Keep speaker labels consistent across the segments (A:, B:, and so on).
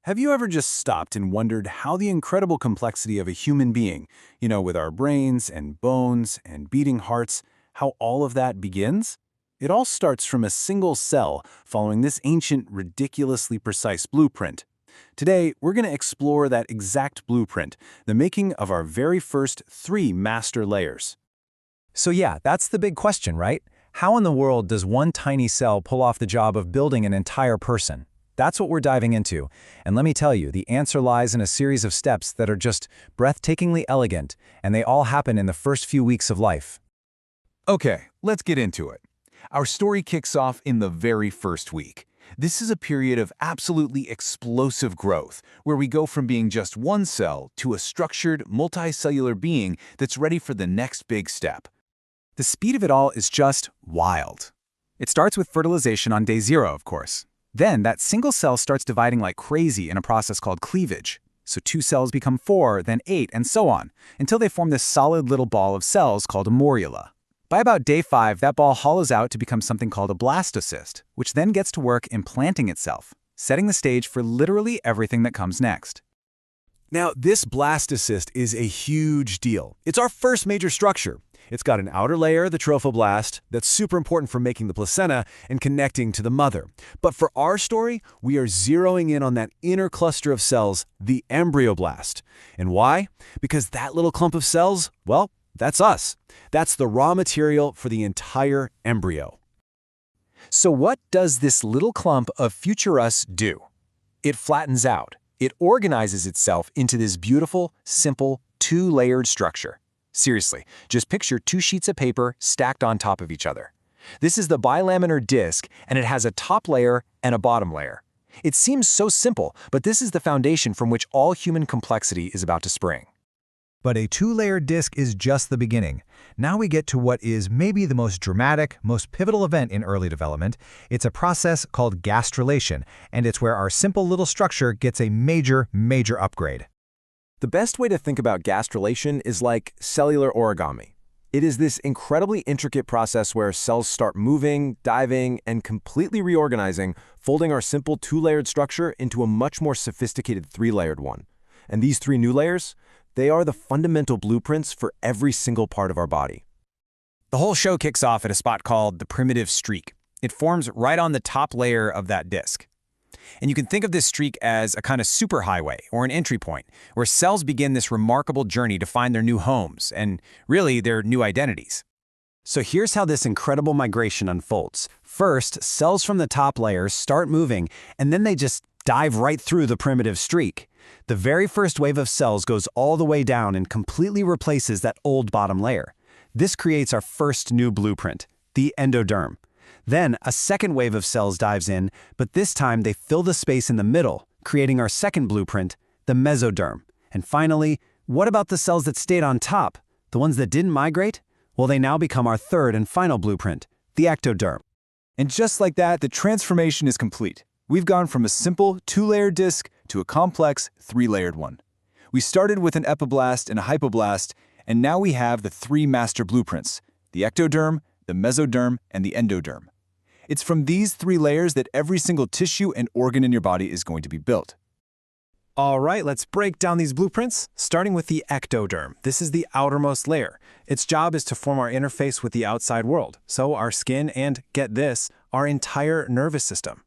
A: Have you ever just stopped and wondered how the incredible complexity of a human being, with our brains and bones and beating hearts, how all of that begins? It all starts from a single cell following this ancient, ridiculously precise blueprint. Today, we're going to explore that exact blueprint, the making of our very first three master layers.
B: So yeah, that's the big question, right? How in the world does one tiny cell pull off the job of building an entire person? That's what we're diving into. And let me tell you, the answer lies in a series of steps that are just breathtakingly elegant, and they all happen in the first few weeks of life.
A: Okay, let's get into it. Our story kicks off in the very first week. This is a period of absolutely explosive growth, where we go from being just one cell to a structured, multicellular being that's ready for the next big step.
B: The speed of it all is just wild. It starts with fertilization on day 0, of course. Then that single cell starts dividing like crazy in a process called cleavage. So 2 cells become 4, then 8, and so on, until they form this solid little ball of cells called a morula. By about day 5, that ball hollows out to become something called a blastocyst, which then gets to work implanting itself, setting the stage for literally everything that comes next.
C: Now, this blastocyst is a huge deal. It's our first major structure. It's got an outer layer, the trophoblast, that's super important for making the placenta and connecting to the mother. But for our story, we are zeroing in on that inner cluster of cells, the embryoblast. And why? Because that little clump of cells, well, that's us. That's the raw material for the entire embryo.
B: So what does this little clump of future us do? It flattens out. It organizes itself into this beautiful, simple, 2-layered structure. Seriously, just picture 2 sheets of paper stacked on top of each other. This is the bilaminar disc, and it has a top layer and a bottom layer. It seems so simple, but this is the foundation from which all human complexity is about to spring. But a 2-layered disc is just the beginning. Now we get to what is maybe the most dramatic, most pivotal event in early development. It's a process called gastrulation, and it's where our simple little structure gets a major, major upgrade.
C: The best way to think about gastrulation is like cellular origami. It is this incredibly intricate process where cells start moving, diving, and completely reorganizing, folding our simple 2-layered structure into a much more sophisticated 3-layered one. And these 3 new layers, they are the fundamental blueprints for every single part of our body.
B: The whole show kicks off at a spot called the primitive streak. It forms right on the top layer of that disc. And you can think of this streak as a kind of superhighway or an entry point where cells begin this remarkable journey to find their new homes and really their new identities. So here's how this incredible migration unfolds. First, cells from the top layers start moving, and then they just dive right through the primitive streak. The very first wave of cells goes all the way down and completely replaces that old bottom layer. This creates our first new blueprint, the endoderm. Then a second wave of cells dives in, but this time they fill the space in the middle, creating our second blueprint, the mesoderm. And finally, what about the cells that stayed on top? The ones that didn't migrate? Well, they now become our third and final blueprint, the ectoderm.
A: And just like that, the transformation is complete. We've gone from a simple 2-layered disc to a complex 3-layered one. We started with an epiblast and a hypoblast, and now we have the 3 master blueprints, the ectoderm, the mesoderm, and the endoderm. It's from these 3 layers that every single tissue and organ in your body is going to be built.
B: All right, let's break down these blueprints, starting with the ectoderm. This is the outermost layer. Its job is to form our interface with the outside world, so our skin and, get this, our entire nervous system.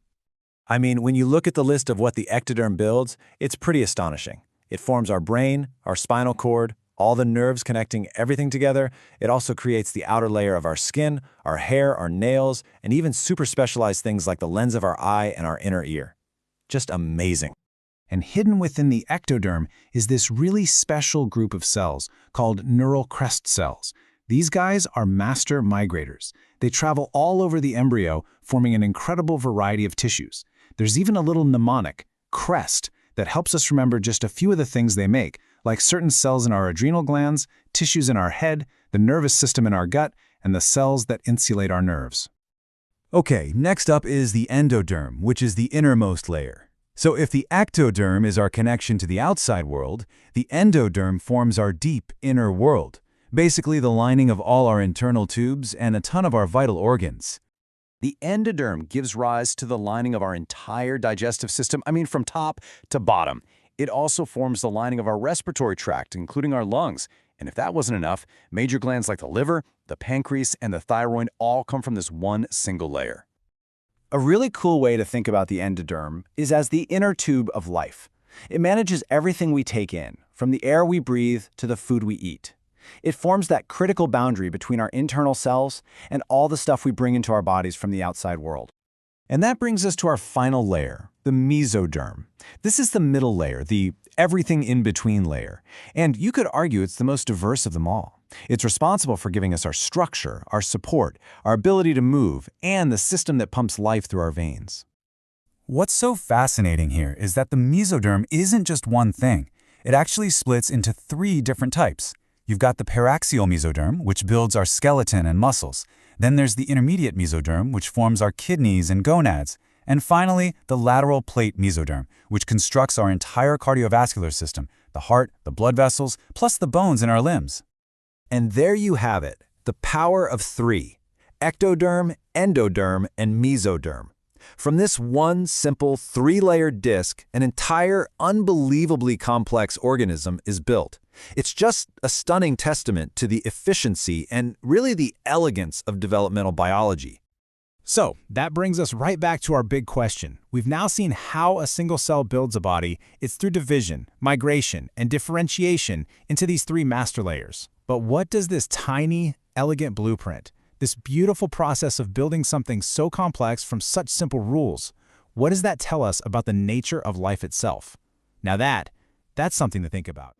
B: I mean, when you look at the list of what the ectoderm builds, it's pretty astonishing. It forms our brain, our spinal cord, all the nerves connecting everything together. It also creates the outer layer of our skin, our hair, our nails, and even super specialized things like the lens of our eye and our inner ear. Just amazing. And hidden within the ectoderm is this really special group of cells called neural crest cells. These guys are master migrators. They travel all over the embryo, forming an incredible variety of tissues. There's even a little mnemonic, CREST, that helps us remember just a few of the things they make, like certain cells in our adrenal glands, tissues in our head, the nervous system in our gut, and the cells that insulate our nerves.
A: Okay, next up is the endoderm, which is the innermost layer. So if the ectoderm is our connection to the outside world, the endoderm forms our deep inner world, basically the lining of all our internal tubes and a ton of our vital organs. The endoderm gives rise to the lining of our entire digestive system, from top to bottom. It also forms the lining of our respiratory tract, including our lungs. And if that wasn't enough, major glands like the liver, the pancreas, and the thyroid all come from this one single layer.
C: A really cool way to think about the endoderm is as the inner tube of life. It manages everything we take in, from the air we breathe to the food we eat. It forms that critical boundary between our internal cells and all the stuff we bring into our bodies from the outside world. And that brings us to our final layer, the mesoderm. This is the middle layer, the everything-in-between layer. And you could argue it's the most diverse of them all. It's responsible for giving us our structure, our support, our ability to move, and the system that pumps life through our veins.
D: What's so fascinating here is that the mesoderm isn't just one thing. It actually splits into 3 different types. You've got the paraxial mesoderm, which builds our skeleton and muscles. Then there's the intermediate mesoderm, which forms our kidneys and gonads. And finally, the lateral plate mesoderm, which constructs our entire cardiovascular system, the heart, the blood vessels, plus the bones in our limbs.
C: And there you have it, the power of 3: ectoderm, endoderm, and mesoderm. From this one simple 3-layered disc, an entire unbelievably complex organism is built. It's just a stunning testament to the efficiency and really the elegance of developmental biology.
B: So, that brings us right back to our big question. We've now seen how a single cell builds a body. It's through division, migration, and differentiation into these 3 master layers. But what does this tiny, elegant blueprint, this beautiful process of building something so complex from such simple rules, what does that tell us about the nature of life itself? Now that's something to think about.